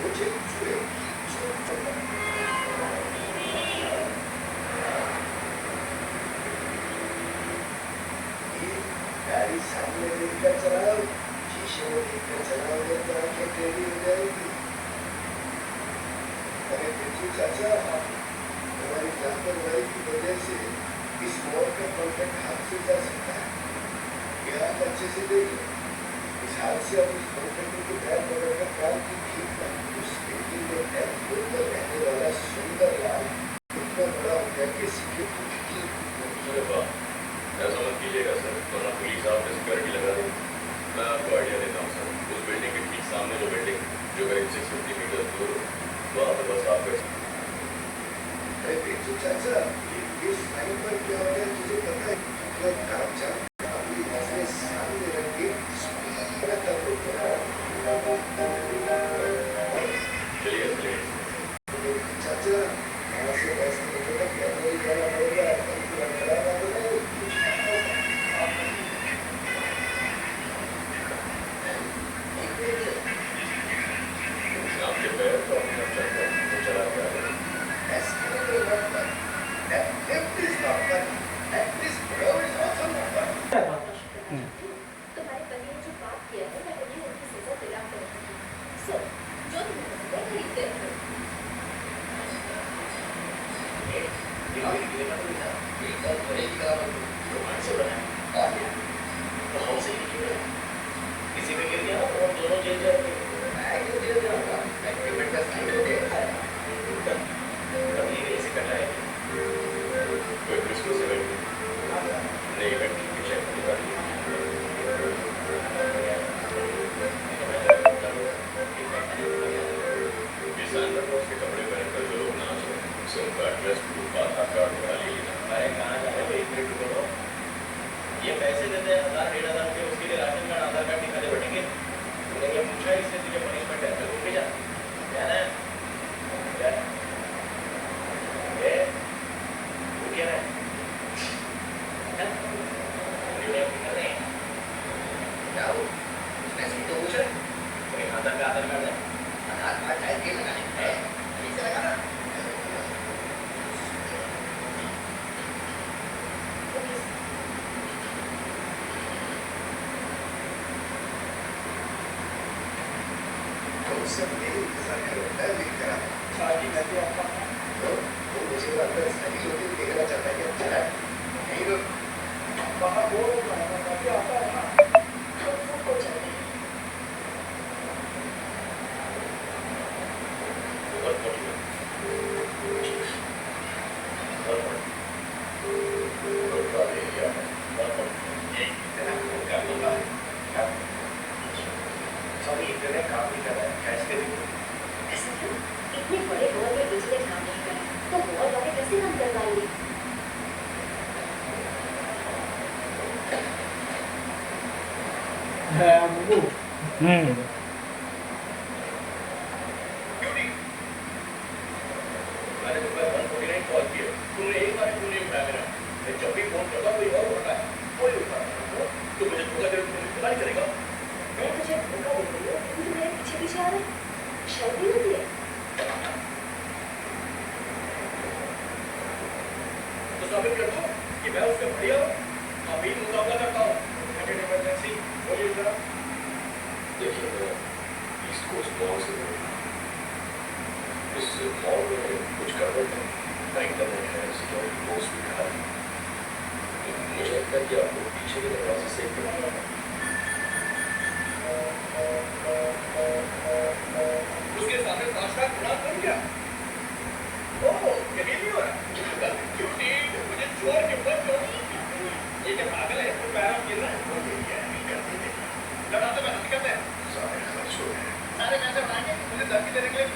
मुझे छुए गाड़ी सामने देखकर चलाओ, शीशे में देखकर चलाओगे तो आंखें टेढ़ी हो जाएगी। अरे बिरजू चाचा, हमारी लापरवाही की वजह से इस मॉल का कॉन्ट्रैक्ट हाथ से जा सकता है। ये आप अच्छे से देख लो, इस हाथ से अब उस कॉन्ट्रैक्टर के पैर पकड़कर कार की ठीक पर उस बिल्डिंग में पैर खोलकर रहने वाला सुंदर लाल इतना बड़ा हो गया कि इसकी अरे वाह, ऐसा मत कीजिएगा सर, वरना पुलिस आपने सिक्योरिटी लगा दी। मैं आपको आइडिया देता हूँ सर, उस बिल्डिंग के ठीक सामने जो बिल्डिंग जो करीब 650 मीटर दूर हो, वहाँ पर बस आपका। अरे बिरजू चाचा, ये साइन पर क्या हो गया तुझे पता है? मैं कागजात अपनी नजरें सामने रख के स्पीड में कर रहा हूँ। चलिए चलिए चाचा, यहाँ से ऐसे निकलना क्या नहीं जाना पड़ेगा, एकदम पूरा डराना तो नहीं। आपके पैर तो अपने आप चलते हैं, तो चला गया है। Escalator not fun. That lift is not fun. And this bro is also not fun. तुम्हारे पति ने जो बात किया है, मैं उन्हें उनकी सजा दिला कर रखूंगी। सो, जो तुम्हें पसंद है, खरीदते रहो। दिमागी दिलेगा तो नहीं था, बिल्कुल बड़े की तरह रोमांच से बना है। और क्या? तो हमसे ही क्यों है? किसी पे गिर गया तो हम दोनों जेल जाएंगे। मैं क्यों जेल जाऊंगा? एग्रीमेंट का साइन हो गया है। कभी ऐसे करना है। कोई क्रिसमस इवेंट नहीं, इवेंट की चेक करने वाली है। ये सांता क्लॉज के कपड़े पहनकर जो लोग नाच रहे हैं, उनसे उनका एड्रेस प्रूफ आधार कार्ड उठा लीजिए। अरे कहाँ जा रहे हो? एक मिनट रुको तो। ये पैसे देते हैं 1000-1500 रुपये, उसके लिए राशन कार्ड आधार कार्ड दिखाने बैठेंगे। तूने ये पूछा है, इससे तुझे पनिशमेंट है, तो रुक जा। क्या है? क्या है? ये वो क्या है? क्या? वीडियो कर रहे हैं? क्या हो? उसने सीधे तो पूछा है? कोई आधार का आधार कार्ड है? आधार कार्ड टाइप के लगाने है? कैसे लगाना? तो उससे मेरी इंतजार करो, मैं लेकर आता हूँ। शादी करके आपका तो वो मुझे अंदर सही होती हुई देखना चाहता है कि चला नहीं तो बाहर बोल रहा है, काफी आता है ना। हम सबको चलते हैं। बहुत बढ़िया, बहुत बढ़िया, बहुत बढ़िया एरिया है, बहुत बढ़िया। ये तेरा फोन कर दूंगा। क्या? सॉरी, इतने काम नहीं कर रहा है, कैश दे दूँ। ऐसा क्यों? इतने बड़े मॉल में बिजली काम नहीं कर, तो मॉल वाले कैसे काम कर पाएंगे? क्यों नहीं? मैंने तुम्हें 149 कॉल किया, तुमने एक बार क्यों नहीं उठाया मेरा? मैं जब भी फोन करता हूँ, कोई और उठाता है, कोई उठा रहा है। तो मुझे धोखा दे, तुम इस्तेमाल करेगा? मैं तुझे धोखा दे रही हूँ, तुम मेरे पीछे पीछे आ रहे हो। शर्म नहीं होती है? तो साबित कर दो कि मैं उससे बढ़िया हूँ। अभी मुकाबला करता हूँ। इमरजेंसी बोलिए जरा। देखिए मैं ईस्ट कोस्ट मॉल से बोल रहा हूँ। इस मॉल में कुछ गड़बड़ है, ना इंटरनेट है, सिक्योरिटी पोस्ट भी खड़ा है। मुझे लगता है कि आपको पीछे के दरवाजे से उसके सामने नाश्ता गुनाह करूँ क्या? ओह, यही नहीं हो रहा। क्यूटी, मुझे चोर के ऊपर चोर। ये क्या पागल है? इसको पैरों गिर रहा है। वो यही है, नहीं करते थे। लड़ा तो मैं हकीकत है। सारे खर्च हो गए। सारे पैसे मांगे, मुझे धमकी देने के लिए